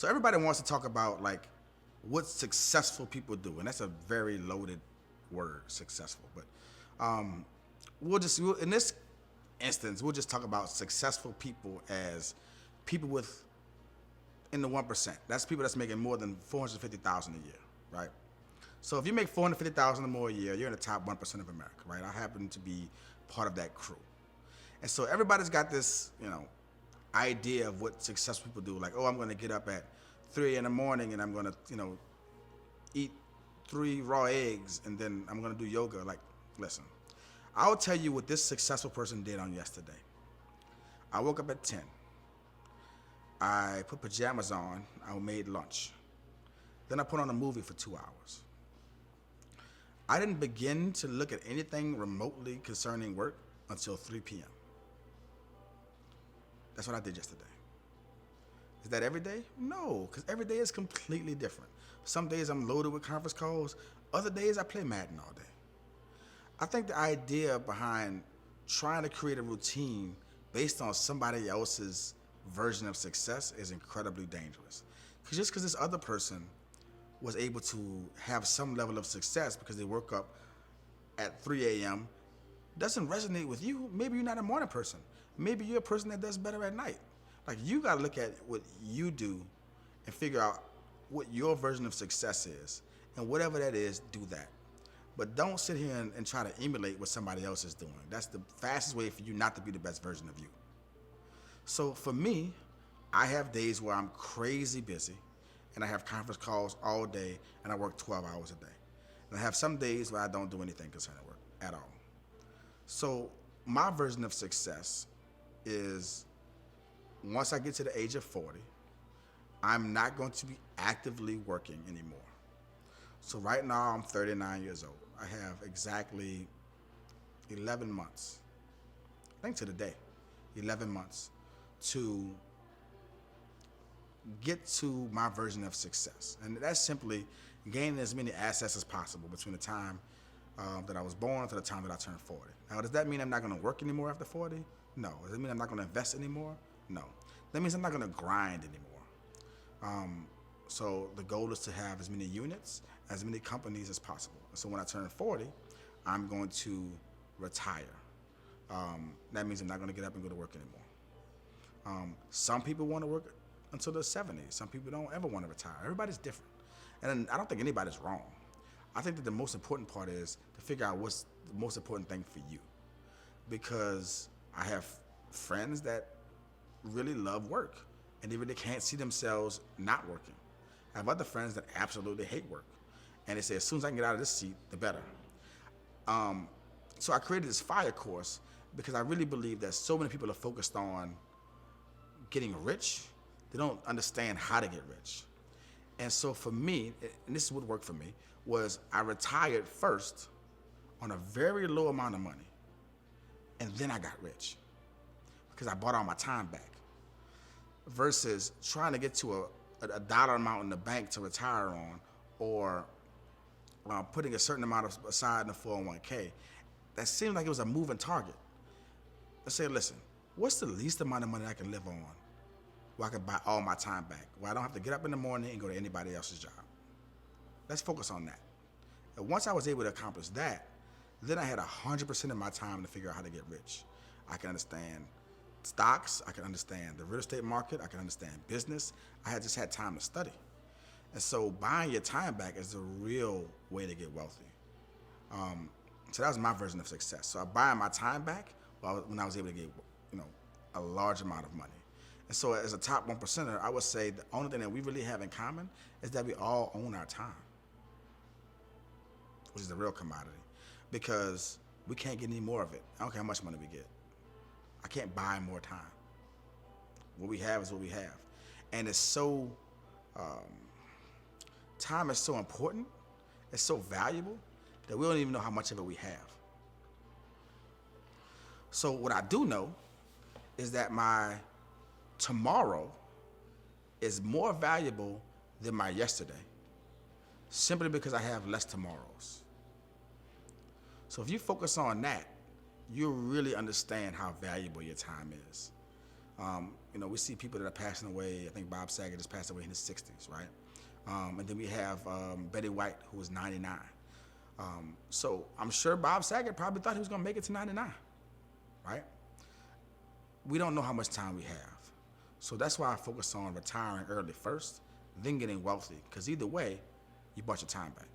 So everybody wants to talk about like what successful people do, and that's a very loaded word, successful. But um, in this instance, we'll just talk about successful people as people with in the 1%. That's people that's making more than 450,000 a year, right? So if you make 450,000 or more a year, you're in the top 1% of America, right? I happen to be part of that crew. And so everybody's got this, idea of what successful people do. Like, oh, I'm going to get up at 3 in the morning and I'm going to, eat 3 raw eggs and then I'm going to do yoga. Like, listen, I'll tell you what this successful person did on yesterday. I woke up at 10. I put pajamas on. I made lunch. Then I put on a movie for 2 hours. I didn't begin to look at anything remotely concerning work until 3 p.m. That's what I did yesterday. Is that every day? No, because every day is completely different. Some days I'm loaded with conference calls. Other days I play Madden all day. I think the idea behind trying to create a routine based on somebody else's version of success is incredibly dangerous. Because just because this other person was able to have some level of success because they woke up at 3 a.m. doesn't resonate with you. Maybe you're not a morning person. Maybe you're a person that does better at night. Like, you got to look at what you do and figure out what your version of success is. And whatever that is, do that. But don't sit here and try to emulate what somebody else is doing. That's the fastest way for you not to be the best version of you. So for me, I have days where I'm crazy busy and I have conference calls all day and I work 12 hours a day. And I have some days where I don't do anything concerning work at all. So my version of success is once I get to the age of 40, I'm not going to be actively working anymore. So right now I'm 39 years old. I have exactly 11 months, I think to the day, 11 months to get to my version of success. And that's simply gaining as many assets as possible between the time that I was born to the time that I turned 40. Now, does that mean I'm not going to work anymore after 40? No. Does that mean I'm not going to invest anymore? No. That means I'm not going to grind anymore. So the goal is to have as many units, as many companies as possible. So when I turn 40, I'm going to retire. That means I'm not going to get up and go to work anymore. Some people want to work until they're 70. Some people don't ever want to retire. Everybody's different. And I don't think anybody's wrong. I think that the most important part is to figure out what's the most important thing for you. Because I have friends that really love work and they really can't see themselves not working. I have other friends that absolutely hate work. And they say, as soon as I can get out of this seat, the better. So I created this FIRE course because I really believe that so many people are focused on getting rich. They don't understand how to get rich. And so for me, and this would work for me, was I retired first on a very low amount of money. And then I got rich because I bought all my time back. Versus trying to get to a dollar amount in the bank to retire on, or putting a certain amount aside in the 401k. That seemed like it was a moving target. I said, listen, what's the least amount of money I can live on where I can buy all my time back, where I don't have to get up in the morning and go to anybody else's job? Let's focus on that. And once I was able to accomplish that, then I had 100% of my time to figure out how to get rich. I can understand stocks, I can understand the real estate market, I can understand business. I had just had time to study. And so buying your time back is the real way to get wealthy. So that was my version of success. So I buy my time back when I was able to get, a large amount of money. And so as a top 1%er, I would say the only thing that we really have in common is that we all own our time, which is the real commodity, because we can't get any more of it. I don't care how much money we get. I can't buy more time. What we have is what we have. And it's so, time is so important, it's so valuable, that we don't even know how much of it we have. So what I do know is that my tomorrow is more valuable than my yesterday, simply because I have less tomorrows. So if you focus on that, you'll really understand how valuable your time is. We see people that are passing away. I think Bob Saget just passed away in his 60s, right? And then we have Betty White, who was 99. So I'm sure Bob Saget probably thought he was going to make it to 99, right? We don't know how much time we have. So that's why I focus on retiring early first, then getting wealthy. Because either way, you bought your time back.